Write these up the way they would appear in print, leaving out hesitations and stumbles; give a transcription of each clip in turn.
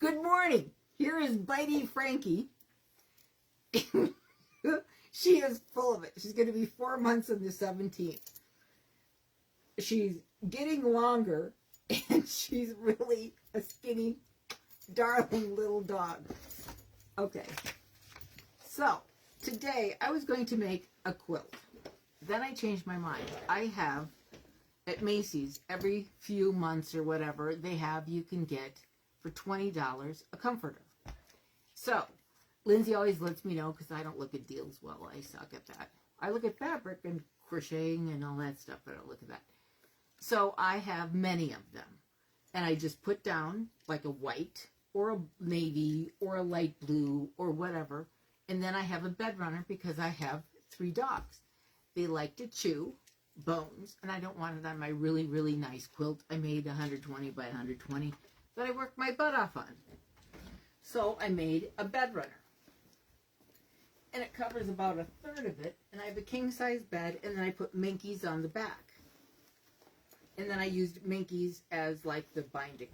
Good morning. Here is Bitey Frankie. She is full of it. She's going to be 4 months on the 17th. She's getting longer, and she's really a skinny, darling little dog. Okay. So, today I was going to make a quilt. Then I changed my mind. I have, at Macy's, every few months or whatever, they have, you can get, for $20, a comforter. So, Lindsay always lets me know, because I don't look at deals well. I suck at that. I look at fabric and crocheting and all that stuff, but I don't look at that. So, I have many of them. And I just put down, like a white, or a navy, or a light blue, or whatever. And then I have a bed runner, because I have 3 dogs. They like to chew bones, and I don't want it on my really, really nice quilt. I made 120 by 120 that I worked my butt off on. So I made a bed runner. And it covers about a third of it, and I have a king-size bed, and then I put Minkies on the back. And then I used Minkies as like the binding.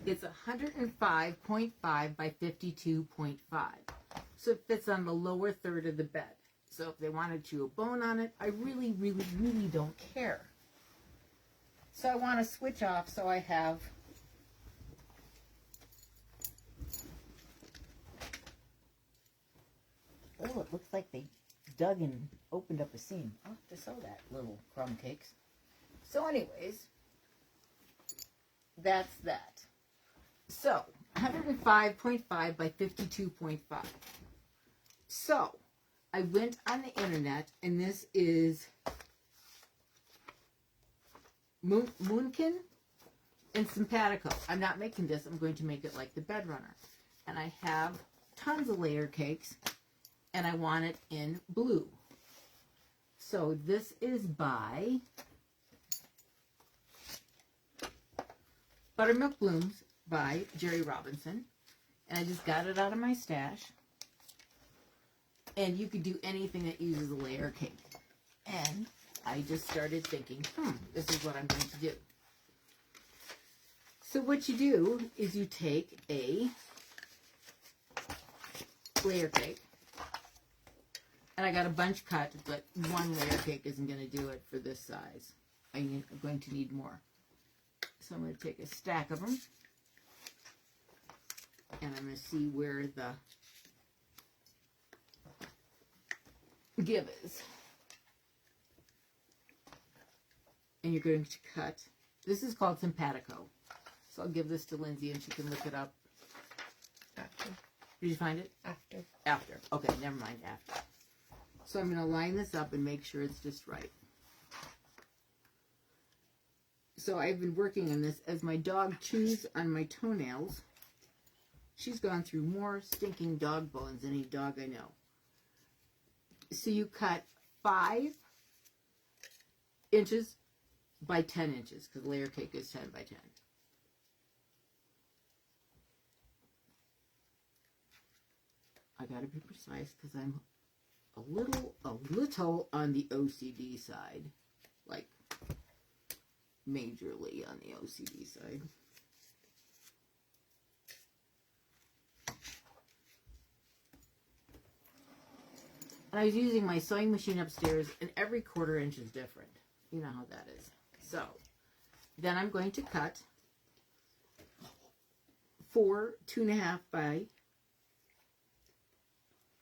It's 105.5 by 52.5. So it fits on the lower third of the bed. So if they wanted to chew a bone on it, I really, really, really don't care. So I want to switch off so I have oh, it looks like they dug and opened up a seam. I'll have to sew that, little crumb cakes. So anyways, that's that. So, 105.5 by 52.5. So, I went on the internet, and this is Moonkin and Simpatico. I'm not making this. I'm going to make it like the bed runner. And I have tons of layer cakes, and I want it in blue. So this is by Buttermilk Blooms by Jerry Robinson. And I just got it out of my stash. And you could do anything that uses a layer cake. And I just started thinking, this is what I'm going to do. So what you do is you take a layer cake. And I got a bunch cut, but one layer cake isn't going to do it for this size. I'm going to need more. So I'm going to take a stack of them. And I'm going to see where the give is. And you're going to cut. This is called Simpatico. So I'll give this to Lindsay and she can look it up. After. Did you find it? After. After. Okay, never mind, after. So I'm going to line this up and make sure it's just right. So I've been working on this as my dog chews on my toenails. She's gone through more stinking dog bones than any dog I know. So you cut 5 inches by 10 inches, because layer cake is 10 by 10. I gotta be precise because I'm a little on the OCD side, like majorly on the OCD side. And I was using my sewing machine upstairs, and every 1/4 inch is different. You know how that is. So, then I'm going to cut 4 2.5 by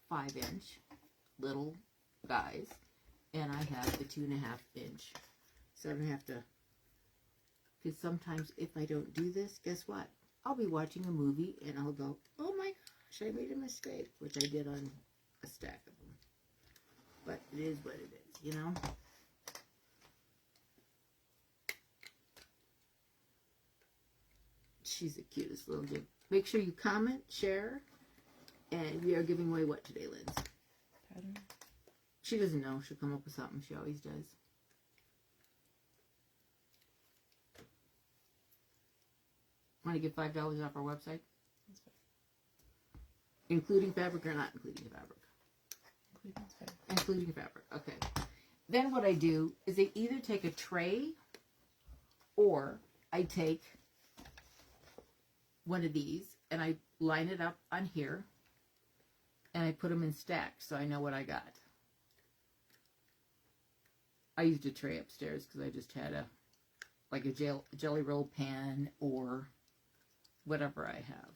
5 inch little guys, and I have the 2.5 inch. So I'm going to have to, because sometimes if I don't do this, guess what? I'll be watching a movie, and I'll go, oh my gosh, I made a mistake, which I did on a stack of them. But it is what it is, you know? She's the cutest little dude. Make sure you comment, share, and we are giving away what today, Liz? Pattern. She doesn't know. She'll come up with something. She always does. Want to get $5 off our website? That's fine. Including fabric or not including fabric? That's fine. Including fabric. Okay. Then what I do is I either take a tray or I take one of these and I line it up on here, and I put them in stacks so I know what I got. I used a tray upstairs because I just had a jelly roll pan or whatever I have.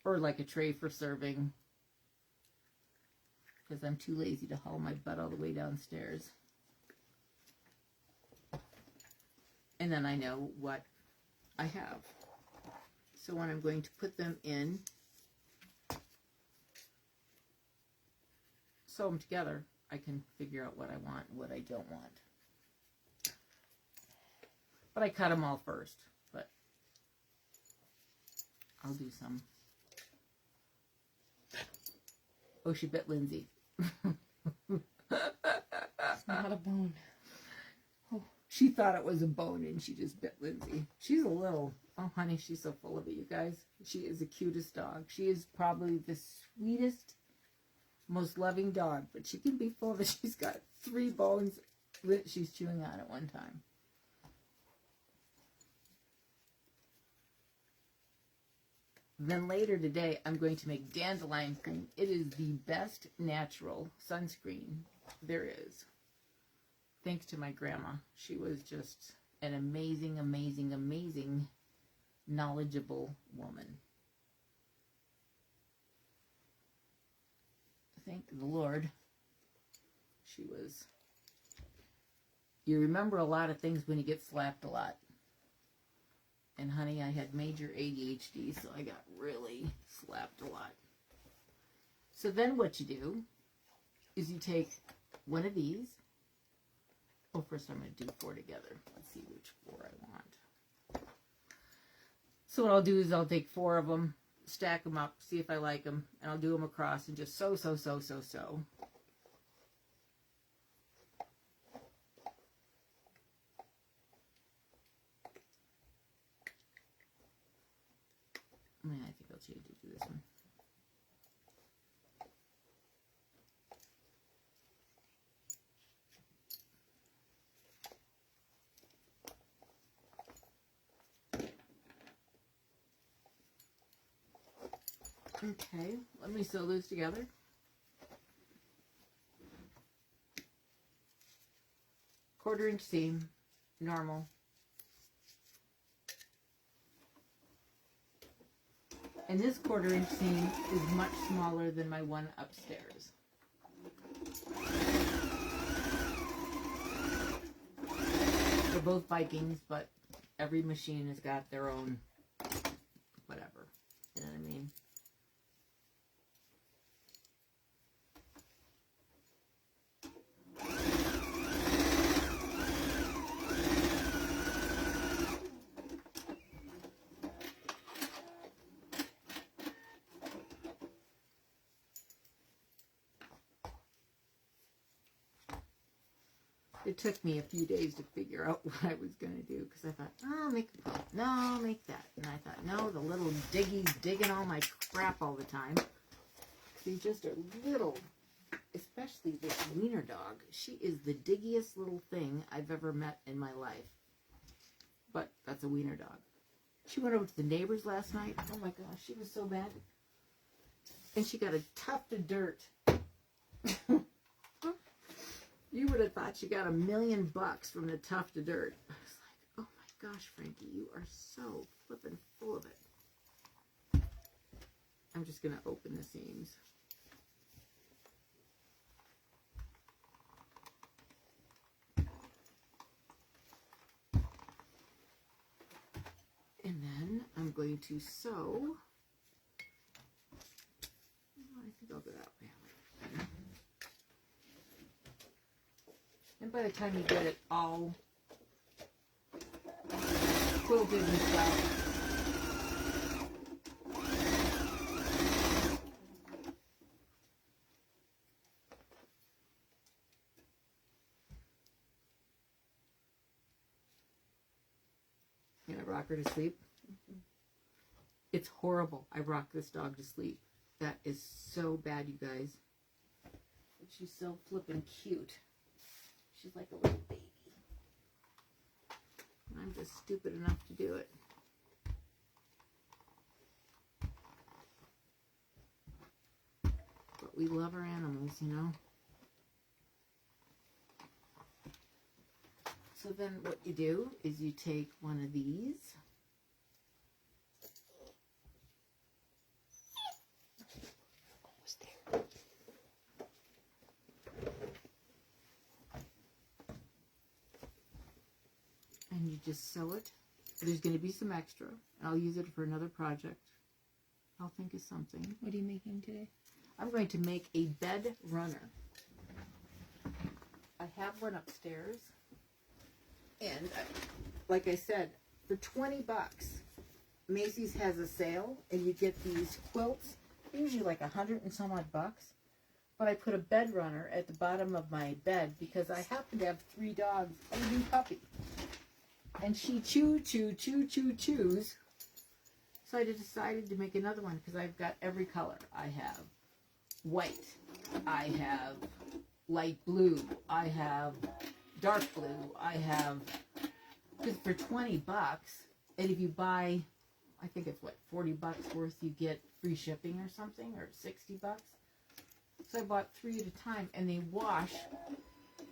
Or like a tray for serving. Because I'm too lazy to haul my butt all the way downstairs. And then I know what I have. So when I'm going to put them in, sew them together, I can figure out what I want and what I don't want. But I cut them all first. But I'll do some. Oh, she bit Lindsay. It's not a bone. Oh, she thought it was a bone and she just bit Lindsay. She's a little, oh honey, she's so full of it, you guys. She is the cutest dog. She is probably the sweetest, most loving dog, but she can be full of it. She's got 3 bones that she's chewing on at one time. Then later today, I'm going to make dandelion cream. It is the best natural sunscreen there is. Thanks to my grandma. She was just an amazing, amazing, amazing, knowledgeable woman. Thank the Lord. She was... You remember a lot of things when you get slapped a lot. And honey, I had major ADHD, so I got really slapped a lot. So then what you do is you take one of these. Well, first I'm going to do 4 together. Let's see which 4 I want. So what I'll do is I'll take 4 of them, stack them up, see if I like them, and I'll do them across and just sew. I think I'll change it to this one. Okay, let me sew those together. Quarter-inch seam, normal. And this quarter-inch seam is much smaller than my one upstairs. They're both Vikings, but every machine has got their own whatever. You know what I mean? It took me a few days to figure out what I was going to do because I thought, oh, I'll make a quilt. No, I'll make that. And I thought, no, the little diggies digging all my crap all the time. They just are little, especially this wiener dog. She is the diggiest little thing I've ever met in my life. But that's a wiener dog. She went over to the neighbors last night. Oh my gosh, she was so mad. And she got a tuft of dirt. You would have thought she got $1 million from the tuft of dirt. I was like, oh my gosh, Frankie, you are so flippin' full of it. I'm just going to open the seams. And then I'm going to sew. I think I'll go that way. And by the time you get it all quilted and stuff, gonna rock her to sleep. It's horrible. I rock this dog to sleep. That is so bad, you guys. But she's so flippin' cute. She's like a little baby. I'm just stupid enough to do it. we love our animals, you know. So then what you do is you take one of these. Almost there. And you just sew it. There's going to be some extra. I'll use it for another project. I'll think of something. What are you making today? I'm going to make a bed runner. I have one upstairs. And like I said, for 20 bucks, Macy's has a sale and you get these quilts, usually like 100 and some odd bucks. But I put a bed runner at the bottom of my bed because I happen to have 3 dogs and a new puppy. And she chews. So I decided to make another one because I've got every color. I have white. I have light blue. I have dark blue. I have, because for 20 bucks, and if you buy, I think it's what, 40 bucks worth, you get free shipping or something, or 60 bucks. So I bought 3 at a time, and they wash,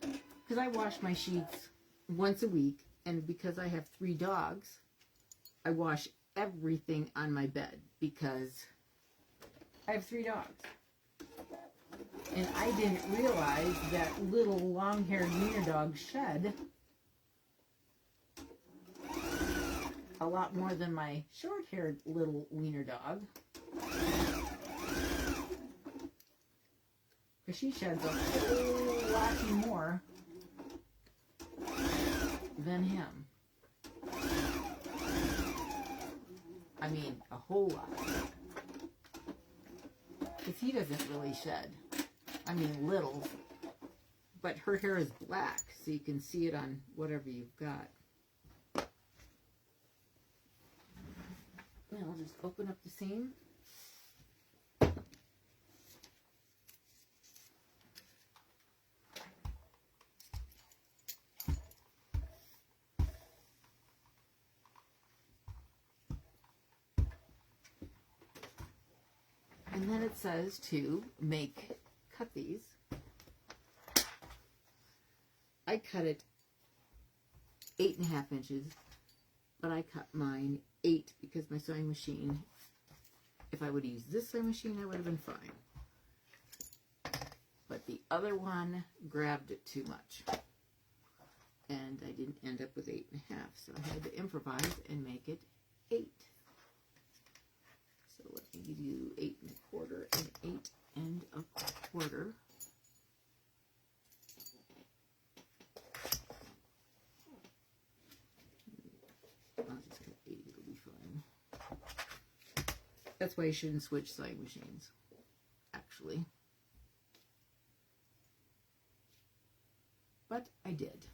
because I wash my sheets once a week, and because I have 3 dogs, I wash everything on my bed, because I have 3 dogs. And I didn't realize that little long-haired wiener dogs shed a lot more than my short-haired little wiener dog. Because she sheds a whole lot more than him. I mean, a whole lot. Because he doesn't really shed. I mean, little. But her hair is black, so you can see it on whatever you've got. Now I'll just open up the seam. And then it says to cut these. I cut it 8.5 inches, but I cut mine 8 because my sewing machine, if I would have used this sewing machine, I would have been fine. But the other one grabbed it too much. And I didn't end up with 8.5, so I had to improvise and make it 8. So let me do 8.25 and 8.25. I'll just cut 8, it'll be fine. That's why you shouldn't switch sewing machines, actually. But I did.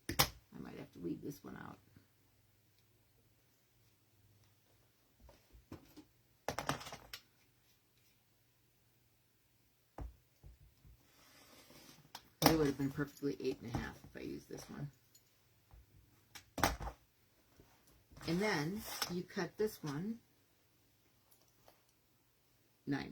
I might have to leave this one out. It would have been perfectly 8.5 if I used this one. And then you cut this one 9.5.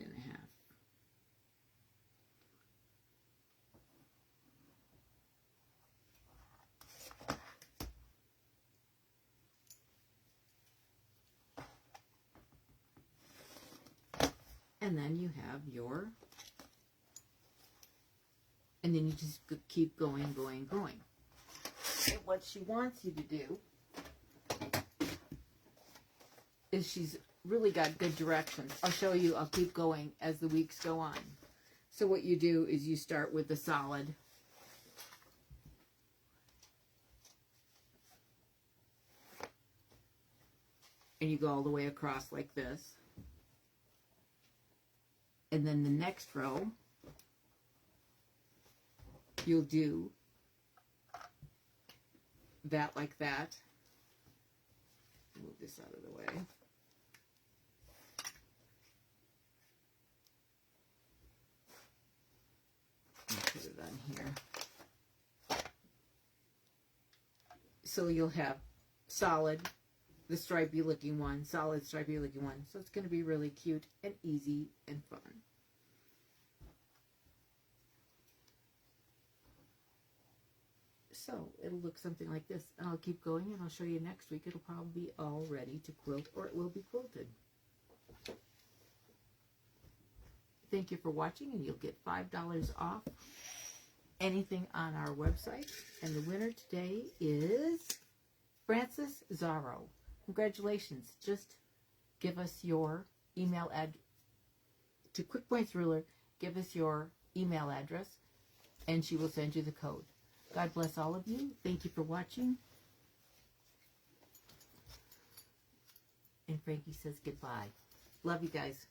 And then you have your, and then you just keep going. And what she wants you to do is she's really got good directions. I'll show you, I'll keep going as the weeks go on. So what you do is you start with the solid. And you go all the way across like this. And then the next row, you'll do that like that. Move this out of the way. And put it on here. So you'll have solid, the stripy looking one, solid stripy looking one. So it's going to be really cute and easy and fun. So it'll look something like this. And I'll keep going and I'll show you next week. It'll probably be all ready to quilt, or it will be quilted. Thank you for watching, and you'll get $5 off anything on our website. And the winner today is Francis Zaro. Congratulations. Just give us your email to Quick Points Ruler. Give us your email address, and she will send you the code. God bless all of you. Thank you for watching. And Frankie says goodbye. Love you guys.